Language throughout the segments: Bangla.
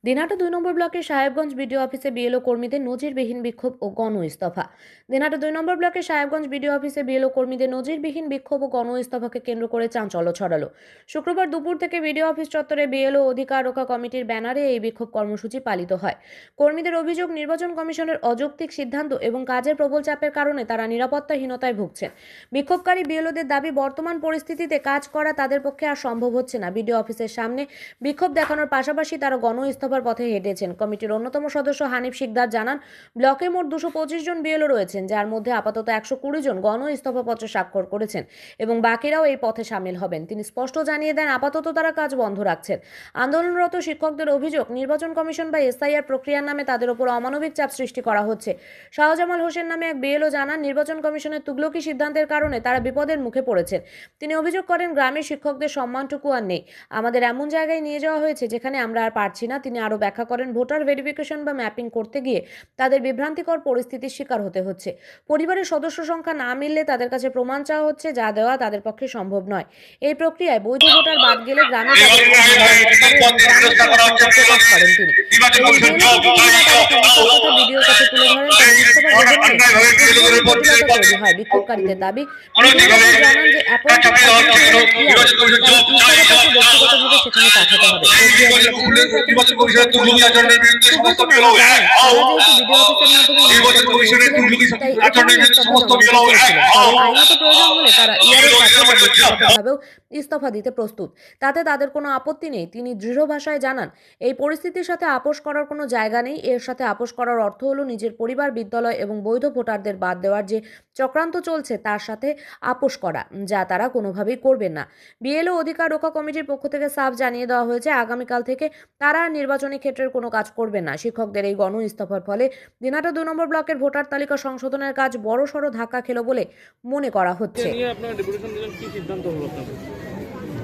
দিনহাটা ২ নম্বর ব্লকের সাহেবগঞ্জ বিডিও অফিসে বিএলও কর্মীদের নজিরবিহীন বিক্ষোভ ও গণ ইস্তফা। দিনহাটা ২ নম্বর ব্লকের সাহেবগঞ্জ বিডিও অফিসে বিএলও কর্মীদের নজিরবিহীন বিক্ষোভ ও গণ ইস্তফাকে কেন্দ্র করে চাঞ্চল্য ছড়ালো। শুক্রবার দুপুর থেকে বিডিও অফিস চত্বরে বিএলও অধিকার রক্ষা কমিটির ব্যানারে এই বিক্ষোভ কর্মসূচি পালিত হয়। কর্মীদের অভিযোগ, নির্বাচন কমিশনের অযৌক্তিক সিদ্ধান্ত এবং কাজের প্রবল চাপের কারণে তারা নিরাপত্তাহীনতায় ভুগছেন। বিক্ষোভকারী বিএলওদের দাবি, বর্তমান পরিস্থিতিতে কাজ করা তাদের পক্ষে আর সম্ভব হচ্ছে না। বিডিও অফিসের সামনে বিক্ষোভ দেখানোর পাশাপাশি তারা গণ ইস্তফার পথে হেঁটেছেন। কমিটির অন্যতম সদস্য হানিফ শিকদার জানান, ব্লকে মোট 225 জন বিএলও রয়েছেন, যার মধ্যে আপাতত 120 জন গণ ইস্তফাপত্রে স্বাক্ষর করেছেন এবং বাকিরাও এই পথে সামিল হবেন। তিনি স্পষ্ট জানিয়ে দেন, আপাতত তারা কাজ বন্ধ রাখছেন। আন্দোলনরত শিক্ষকদের অভিযোগ, নির্বাচন কমিশন বা এসআইআর প্রক্রিয়ার নামে তাদের উপর অমানবিক চাপ সৃষ্টি করা হচ্ছে। শাহজামাল হোসেন নামে এক বিএলও জানান, নির্বাচন কমিশনের তুগলকি সিদ্ধান্তের কারণে তারা বিপদের মুখে পড়েছেন। তিনি অভিযোগ করেন, গ্রামের শিক্ষকদের সম্মানটুকু আর নেই। আমাদের এমন জায়গায় নিয়ে যাওয়া হয়েছে যেখানে আমরা আর পারছি না। তিনি আরও ব্যাখ্যা করেন, ভোটার ভেরিফিকেশন বা ম্যাপিং করতে গিয়ে তাদের বিভ্রান্তিকর পরিস্থিতির শিকার হতে হচ্ছে। পরিবারের সদস্য সংখ্যা না মিললে তাদের কাছে প্রমাণ চাওয়া হচ্ছে, যা দেওয়া তাদের পক্ষে সম্ভব নয়। এই প্রক্রিয়ায় বৈধ ভোটার বাদ গেলে গ্রামে করেন তিনি। ভিডিওর কাছে তুলে ধরেন হয়। বিক্ষোভকারীদের দাবি, জানান যে ব্যক্তিগতভাবে সেখানে পাঠাতে হবে। ইস্তফা দিতে প্রস্তুত, তাতে তাদের কোনো আপত্তি নেই। তিনি দৃঢ় ভাষায় জানান, এই পরিস্থিতির সাথে আপোষ করার কোনো জায়গা নেই। এর সাথে আপোষ করার অর্থ হলো নিজের পরিবার, বিদ্যালয় এবং বৈধ ভোটারদের বাদ দেওয়ার যে চক্রান্ত চলছে তার সাথে আপোষ করা, যা তারা কোনোভাবেই করবেন না। বিএলও অধিকার রক্ষা কমিটির পক্ষ থেকে সাফ জানিয়ে দেওয়া হয়েছে, আগামীকাল থেকে তারা নির্বাচনী ক্ষেত্রের কোনো কাজ করবেন না। শিক্ষকদের এই গণ ইস্তফার ফলে দিনহাটা 2 নম্বর ব্লকের ভোটার তালিকা সংশোধনের কাজ বড়সড় ধাক্কা খেল বলে মনে করা হচ্ছে।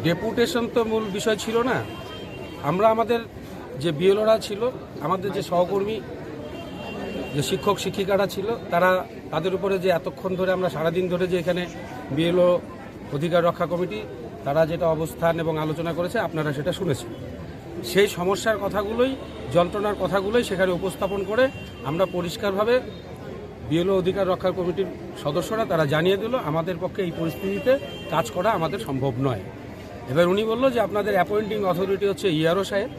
ডেপুটেশন তো মূল বিষয় ছিল না। আমরা আমাদের যে বিএলওরা ছিল, আমাদের যে সহকর্মী, যে শিক্ষক শিক্ষিকারা ছিল, তাদের উপরে যে এতক্ষণ ধরে আমরা সারাদিন ধরে যে এখানে বিএলও অধিকার রক্ষা কমিটি তারা যেটা অবস্থান এবং আলোচনা করেছে, আপনারা সেটা শুনেছেন। সেই সমস্যার কথাগুলোই, যন্ত্রণার কথাগুলোই সেখানে উপস্থাপন করে আমরা পরিষ্কারভাবে বিএলও অধিকার রক্ষা কমিটির সদস্যরা তারা জানিয়ে দিল, আমাদের পক্ষে এই পরিস্থিতিতে কাজ করা আমাদের সম্ভব নয়। এবার উনি বলল যে আপনাদের অ্যাপয়েন্টিং অথরিটি হচ্ছে ইআরও সাহেব।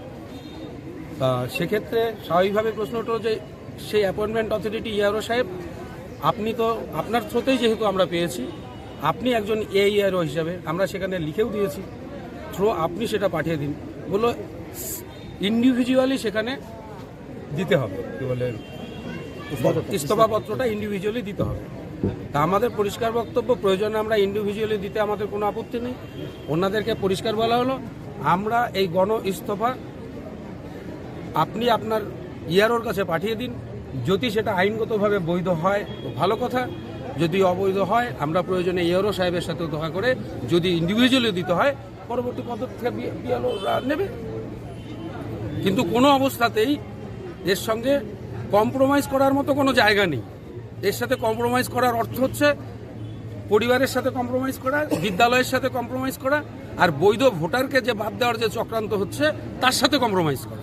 সেক্ষেত্রে স্বাভাবিকভাবে প্রশ্ন উঠল যে সেই অ্যাপয়েন্টমেন্ট অথরিটি ইআরও সাহেব, আপনি তো আপনার থ্রোতেই যেহেতু আমরা পেয়েছি, আপনি একজন ইআরও হিসাবে, আমরা সেখানে লিখেও দিয়েছি, আপনি সেটা পাঠিয়ে দিন। বললো ইন্ডিভিজুয়ালি সেখানে দিতে হবে, কি বলে ইস্তফাপত্রটা ইন্ডিভিজুয়ালি দিতে হবে। তা আমাদের পরিষ্কার বক্তব্য, প্রয়োজনে আমরা ইন্ডিভিজুয়ালি দিতে আমাদের কোনো আপত্তি নেই। ওনাদেরকে পরিষ্কার বলা হলো, আমরা এই গণ ইস্তফা আপনি আপনার ইআরওর কাছে পাঠিয়ে দিন। যদি সেটা আইনগতভাবে বৈধ হয় তো ভালো কথা, যদি অবৈধ হয় আমরা প্রয়োজনে ইআরও সাহেবের সাথে দেখা করে, যদি ইন্ডিভিজুয়ালি দিতে হয় পরবর্তী পদক্ষেপ বিএলওরা নেবে। কিন্তু কোনো অবস্থাতেই এর সঙ্গে কম্প্রোমাইজ করার মতো কোনো জায়গা নেই। এর সাথে কম্প্রোমাইজ করার অর্থ হচ্ছে পরিবারের সাথে কম্প্রোমাইজ করা, বিদ্যালয়ের সাথে কম্প্রোমাইজ করা, আর বৈধ ভোটারকে যে বাদ দেওয়ার যে চক্রান্ত হচ্ছে তার সাথে কম্প্রোমাইজ করা।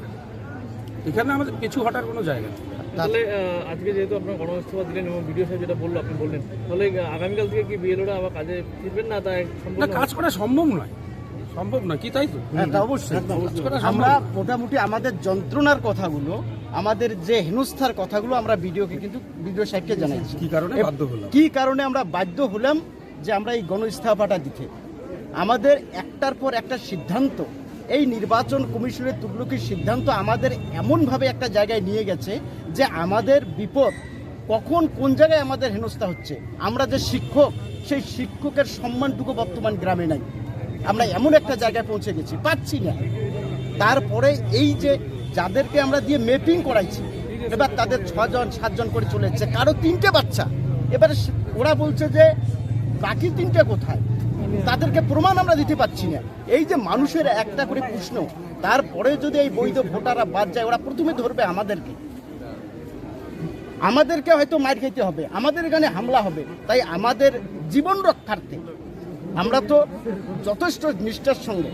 এখানে আমাদের পিছু হটার কোনো জায়গা নেই। তাহলে আজকে যেহেতু আপনার গণ ইস্তফা দিলেন এবং ভিডিও সাহেব যেটা বললো, আপনি বললেন, তাহলে আগামীকাল থেকে কি বিএলওরা আবার কাজে ফিরবেন না? তাই কাজ করা সম্ভব নয়, সম্ভব নয় কি, তাই তো? অবশ্যই আমরা মোটামুটি আমাদের যন্ত্রণার কথাগুলো, আমাদের যে হেনস্থার কথাগুলো আমরা ভিডিও সাহেবকে জানাইছি। কি কারণে আমরা বাধ্য হলাম যে আমরা এই গণ ইস্তফাটা দিতে। আমাদের একটার পর একটা সিদ্ধান্ত, এই নির্বাচন কমিশনের তুগলকির সিদ্ধান্ত আমাদের এমনভাবে একটা জায়গায় নিয়ে গেছে যে আমাদের বিপদ কখন কোন জায়গায় আমাদের হেনস্থা হচ্ছে। আমরা যে শিক্ষক, সেই শিক্ষকের সম্মানটুকু বর্তমান গ্রামে নাই। আমরা এমন একটা জায়গায় পৌঁছে গেছি, পাচ্ছি না। তারপরে এই যে যাদেরকে আমরা দিয়ে ম্যাপিং করাইছি, এবার তাদের 6 জন 7 জন করে চলে যাচ্ছে, কারো 3টে বাচ্চা। এবারে ওরা বলছে যে বাকি 3টে কোথায়, তাদেরকে প্রমাণ আমরা দিতে পারছি না। এই যে মানুষের একটা করে প্রশ্ন, তারপরে যদি এই বৈধ ভোটাররা বাদ যায়, ওরা প্রথমে ধরবে আমাদেরকে হয়তো মার খেতে হবে, আমাদের এখানে হামলা হবে। তাই আমাদের জীবন রক্ষার্থে আমরা তো যথেষ্ট নিষ্ঠার সঙ্গে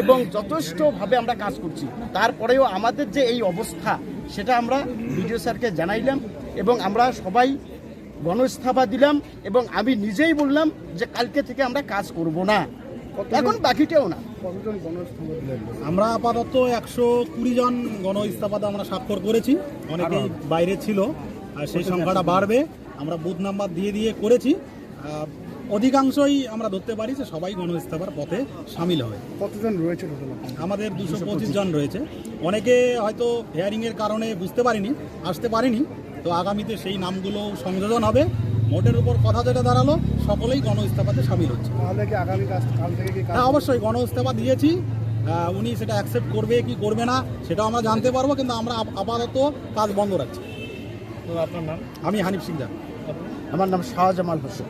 এবং যথেষ্টভাবে আমরা কাজ করছি। তারপরেও আমাদের যে এই অবস্থা সেটা আমরা বিডিও স্যারকে জানাইলাম এবং আমরা সবাই গণইস্তফা দিলাম এবং আমি নিজেই বললাম যে কালকে থেকে আমরা কাজ করব না, এখন বাকিটাও না। আমরা আপাতত 120 জন গণ ইস্তফাতে আমরা স্বাক্ষর করেছি, অনেকেই বাইরে ছিল আর সেই সংখ্যাটা বাড়বে। আমরা বুথ নাম্বার দিয়ে দিয়ে করেছি, অধিকাংশই আমরা ধরতে পারি যে সবাই গণ ইস্তফার পথে সামিল হবে। কতজন রয়েছে টোটাল? আমাদের 225 জন রয়েছে। অনেকে হয়তো হিয়ারিংয়ের কারণে বুঝতে পারিনি, আসতে পারিনি, তো আগামীতে সেই নামগুলো সংযোজন হবে। মোটের উপর কথা যেটা দাঁড়ালো, সকলেই গণ ইস্তফাতে সামিল হচ্ছে। তাহলে কি আগামী কাল থেকে কি হ্যাঁ, অবশ্যই গণ ইস্তফা দিয়েছি, উনি সেটা অ্যাকসেপ্ট করবে কি করবে না সেটাও আমরা জানতে পারবো, কিন্তু আমরা আপাতত কাজ বন্ধ রাখছি। তো আপনার নাম? আমি হানিফ সিকদার। আমার নাম শাহজামাল হোসেন।